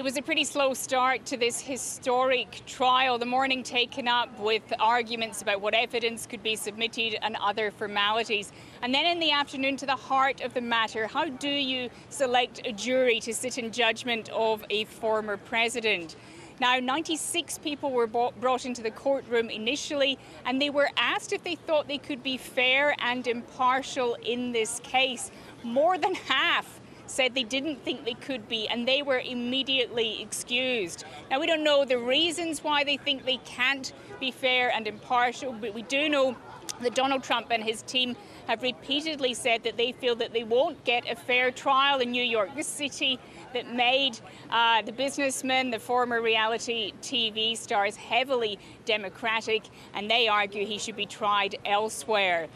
It was a pretty slow start to this historic trial. The morning taken up with arguments about what evidence could be submitted and other formalities. And then in the afternoon, to the heart of the matter, how do you select a jury to sit in judgment of a former president? Now, 96 people were brought into the courtroom initially, and they were asked if they thought they could be fair and impartial in this case. More than half said they didn't think they could be, and they were immediately excused. Now, we don't know the reasons why they think they can't be fair and impartial, but we do know that Donald Trump and his team have repeatedly said that they feel that they won't get a fair trial in New York, the city that made the businessmen, the former reality TV stars, heavily Democratic, and they argue he should be tried elsewhere.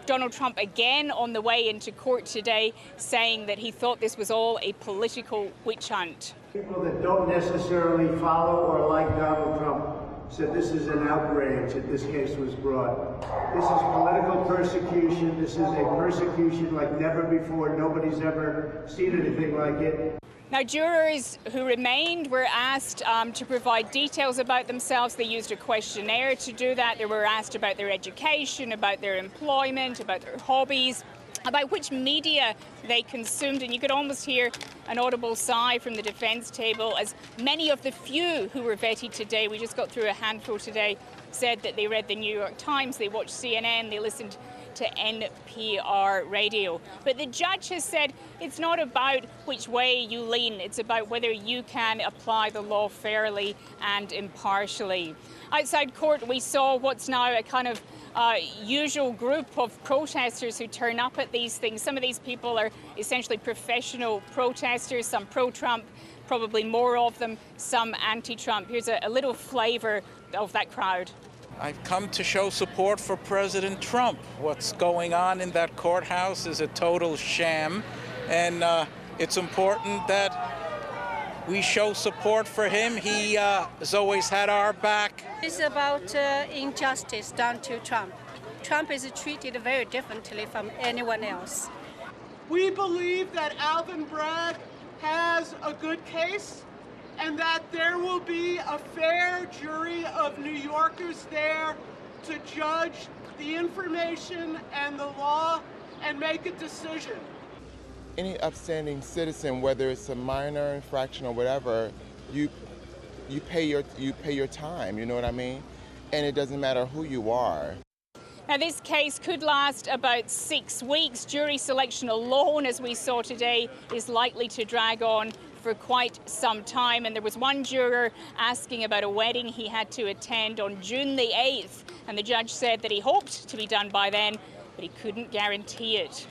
Donald Trump again on the way into court today saying that he thought this was all a political witch hunt. People that don't necessarily follow or like Donald Trump said this is an outrage that this case was brought. This is political persecution. This is a persecution like never before. Nobody's ever seen anything like it. Now, jurors who remained were asked to provide details about themselves. They used a questionnaire to do that. They were asked about their education, about their employment, about their hobbies, about which media they consumed, and you could almost hear an audible sigh from the defence table as many of the few who were vetted today, we just got through a handful today, said that they read the New York Times, they watched CNN, they listened to NPR radio. But the judge has said it's not about which way you lean, it's about whether you can apply the law fairly and impartially. Outside court, we saw what's now a kind of usual group of protesters who turn up at these things. Some of these people are essentially professional protesters, some pro-Trump, probably more of them, some anti-Trump. Here's a little flavour of that crowd. I've come to show support for President Trump. What's going on in that courthouse is a total sham, and it's important that we show support for him. He has always had our back. It's about injustice done to Trump. Trump is treated very differently from anyone else. We believe that Alvin Bragg has a good case and that there will be a fair jury of New Yorkers there to judge the information and the law and make a decision. Any upstanding citizen, whether it's a minor infraction or whatever, you pay your time, you know what I mean? And it doesn't matter who you are. Now, this case could last about 6 weeks. Jury selection alone, as we saw today, is likely to drag on for quite some time. And there was one juror asking about a wedding he had to attend on June the 8th. And the judge said that he hoped to be done by then, but he couldn't guarantee it.